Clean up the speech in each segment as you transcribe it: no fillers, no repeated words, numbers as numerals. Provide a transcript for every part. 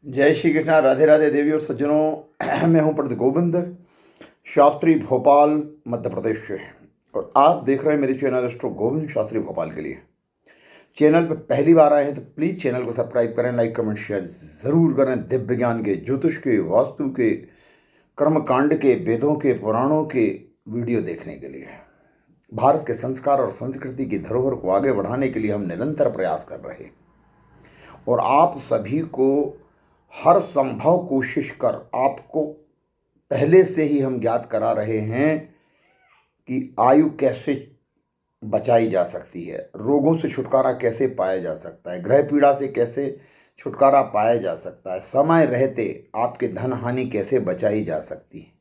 जय श्री कृष्णा। राधे राधे देवी और सज्जनों। मैं हूं पंडित गोविंद शास्त्री, भोपाल मध्य प्रदेश से। और आप देख रहे हैं मेरे चैनल एस्ट्रो गोविंद शास्त्री भोपाल के लिए। चैनल पर पहली बार आए हैं तो प्लीज़ चैनल को सब्सक्राइब करें, लाइक कमेंट शेयर ज़रूर करें। दिव्य ज्ञान के, ज्योतिष के, वास्तु के, कर्मकांड के, वेदों के, पुराणों के वीडियो देखने के लिए, भारत के संस्कार और संस्कृति की धरोहर को आगे बढ़ाने के लिए हम निरंतर प्रयास कर रहे हैं। और आप सभी को हर संभव कोशिश कर आपको पहले से ही हम ज्ञात करा रहे हैं कि आयु कैसे बचाई जा सकती है, रोगों से छुटकारा कैसे पाया जा सकता है, ग्रह पीड़ा से कैसे छुटकारा पाया जा सकता है, समय रहते आपके धन हानि कैसे बचाई जा सकती है।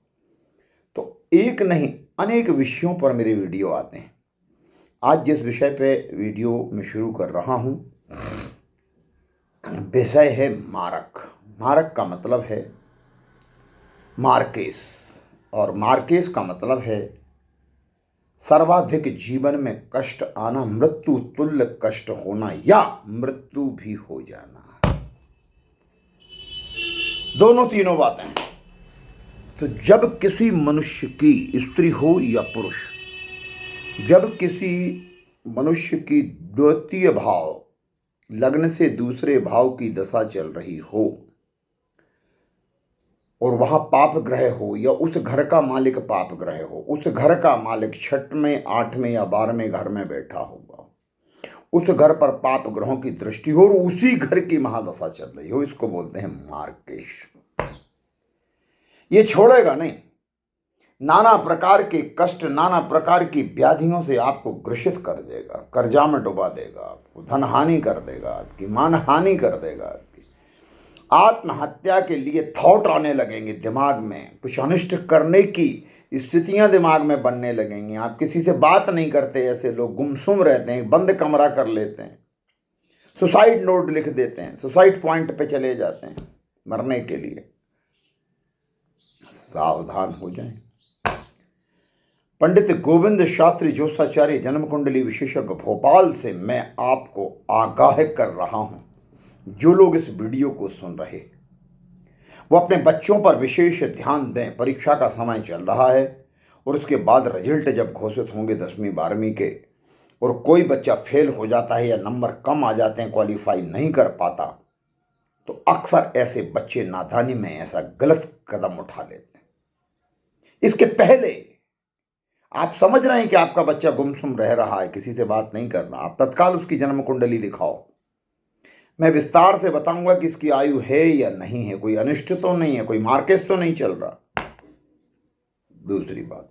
तो एक नहीं अनेक विषयों पर मेरे वीडियो आते हैं। आज जिस विषय पे वीडियो में शुरू कर रहा हूँ, विषय है मारक। मारक का मतलब है मार्केस, और मार्केस का मतलब है सर्वाधिक जीवन में कष्ट आना, मृत्यु तुल्य कष्ट होना या मृत्यु भी हो जाना। दोनों तीनों बातें हैं। तो जब किसी मनुष्य की, स्त्री हो या पुरुष, जब किसी मनुष्य की द्वितीय भाव लग्न से दूसरे भाव की दशा चल रही हो और वहाँ पाप ग्रह हो, या उस घर का मालिक पाप ग्रह हो, उस घर का मालिक 6वें 8वें या 12वें घर में बैठा होगा, उस घर पर पाप ग्रहों की दृष्टि हो और उसी घर की महादशा चल रही हो, इसको बोलते हैं मार्केश। ये छोड़ेगा नहीं। नाना प्रकार के कष्ट, नाना प्रकार की व्याधियों से आपको ग्रसित कर देगा, कर्जा में डुबा देगा, आपको धन हानि कर देगा, आपकी मान हानि कर देगा, आत्महत्या के लिए थॉट आने लगेंगे दिमाग में, कुछ अनिष्ट करने की स्थितियां दिमाग में बनने लगेंगी। आप किसी से बात नहीं करते, ऐसे लोग गुमसुम रहते हैं, बंद कमरा कर लेते हैं, सुसाइड नोट लिख देते हैं, सुसाइड पॉइंट पे चले जाते हैं मरने के लिए। सावधान हो जाएं। पंडित गोविंद शास्त्री ज्योतिषाचार्य, जन्म कुंडली विशेषज्ञ, भोपाल से मैं आपको आगाह कर रहा हूं। जो लोग इस वीडियो को सुन रहे वो अपने बच्चों पर विशेष ध्यान दें। परीक्षा का समय चल रहा है और उसके बाद रिजल्ट जब घोषित होंगे 10वीं 12वीं के, और कोई बच्चा फेल हो जाता है या नंबर कम आ जाते हैं, क्वालिफाई नहीं कर पाता, तो अक्सर ऐसे बच्चे नादानी में ऐसा गलत कदम उठा लेते हैं। इसके पहले आप समझ रहे हैं कि आपका बच्चा गुमसुम रह रहा है, किसी से बात नहीं कर रहा, आप तत्काल उसकी जन्म कुंडली दिखाओ। मैं विस्तार से बताऊंगा कि इसकी आयु है या नहीं है, कोई अनिष्ट तो नहीं है, कोई मार्केस तो नहीं चल रहा। दूसरी बात,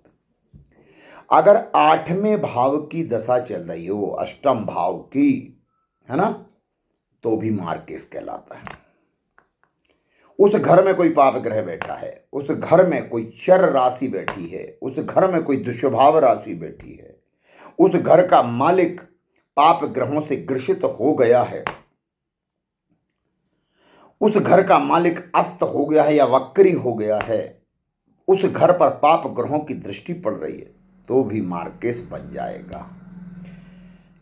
अगर 8वें भाव की दशा चल रही हो, अष्टम भाव की, है ना, तो भी मार्केस कहलाता है। उस घर में कोई पाप ग्रह बैठा है, उस घर में कोई चर राशि बैठी है, उस घर में कोई दुष्भाव राशि बैठी है, उस घर का मालिक पाप ग्रहों से ग्रसित हो गया है, उस घर का मालिक अस्त हो गया है या वक्री हो गया है, उस घर पर पाप ग्रहों की दृष्टि पड़ रही है, तो भी मार्केस बन जाएगा।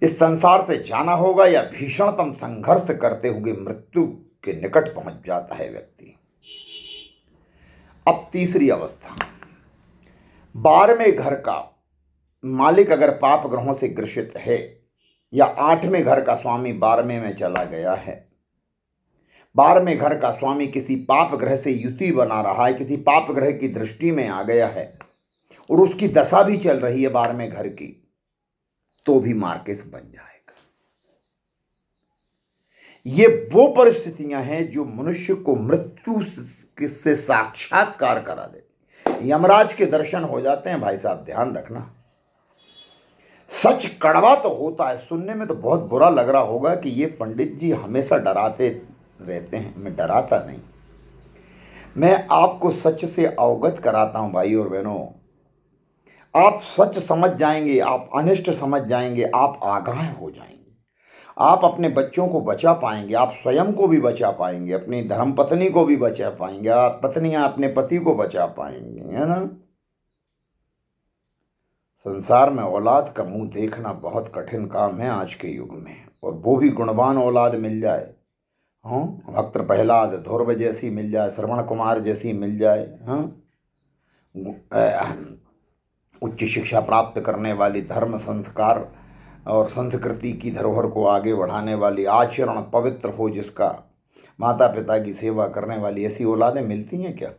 इस संसार से जाना होगा या भीषणतम संघर्ष करते हुए मृत्यु के निकट पहुंच जाता है व्यक्ति। अब तीसरी अवस्था, 12वें घर का मालिक अगर पाप ग्रहों से ग्रसित है या 8वें घर का स्वामी 12वें में चला गया है, 12वें घर का स्वामी किसी पाप ग्रह से युति बना रहा है, किसी पाप ग्रह की दृष्टि में आ गया है और उसकी दशा भी चल रही है 12वें घर की, तो भी मार्केस बन जाएगा। ये वो परिस्थितियां हैं जो मनुष्य को मृत्यु से साक्षात्कार करा देती, यमराज के दर्शन हो जाते हैं। भाई साहब ध्यान रखना, सच कड़वा तो होता है, सुनने में तो बहुत बुरा लग रहा होगा कि ये पंडित जी हमेशा डराते रहते हैं। मैं डराता नहीं, मैं आपको सच से अवगत कराता हूं। भाई और बहनों, आप सच समझ जाएंगे, आप अनिष्ट समझ जाएंगे, आप आगाह हो जाएंगे, आप अपने बच्चों को बचा पाएंगे, आप स्वयं को भी बचा पाएंगे, अपनी धर्मपत्नी को भी बचा पाएंगे, आप पत्नियां अपने पति को बचा पाएंगे, है ना। संसार में औलाद का मुंह देखना बहुत कठिन काम है आज के युग में, और वो भी गुणवान औलाद मिल जाए, हाँ, भक्त प्रहलाद ध्रुव जैसी मिल जाए, श्रवण कुमार जैसी मिल जाए, हाँ, उच्च शिक्षा प्राप्त करने वाली, धर्म संस्कार और संस्कृति की धरोहर को आगे बढ़ाने वाली, आचरण पवित्र हो जिसका, माता पिता की सेवा करने वाली, ऐसी औलादें मिलती हैं क्या?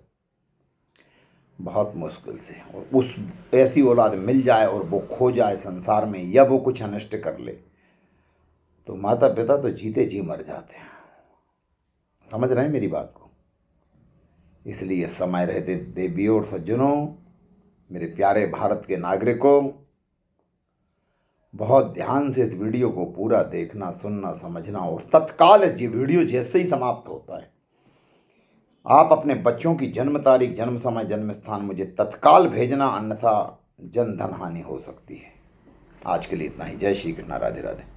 बहुत मुश्किल से। और उस ऐसी औलाद मिल जाए और वो खो जाए संसार में, या वो कुछ अनिष्ट कर ले, तो माता पिता तो जीते जी मर जाते हैं। समझ रहे हैं मेरी बात को? इसलिए समय रहते देवियों और सज्जनों, मेरे प्यारे भारत के नागरिकों, बहुत ध्यान से इस वीडियो को पूरा देखना, सुनना, समझना, और तत्काल ये वीडियो जैसे ही समाप्त होता है आप अपने बच्चों की जन्म तारीख, जन्म समय, जन्म स्थान मुझे तत्काल भेजना, अन्यथा जन धन हानि हो सकती है। आज के लिए इतना ही। जय श्री कृष्ण, राधे राधे।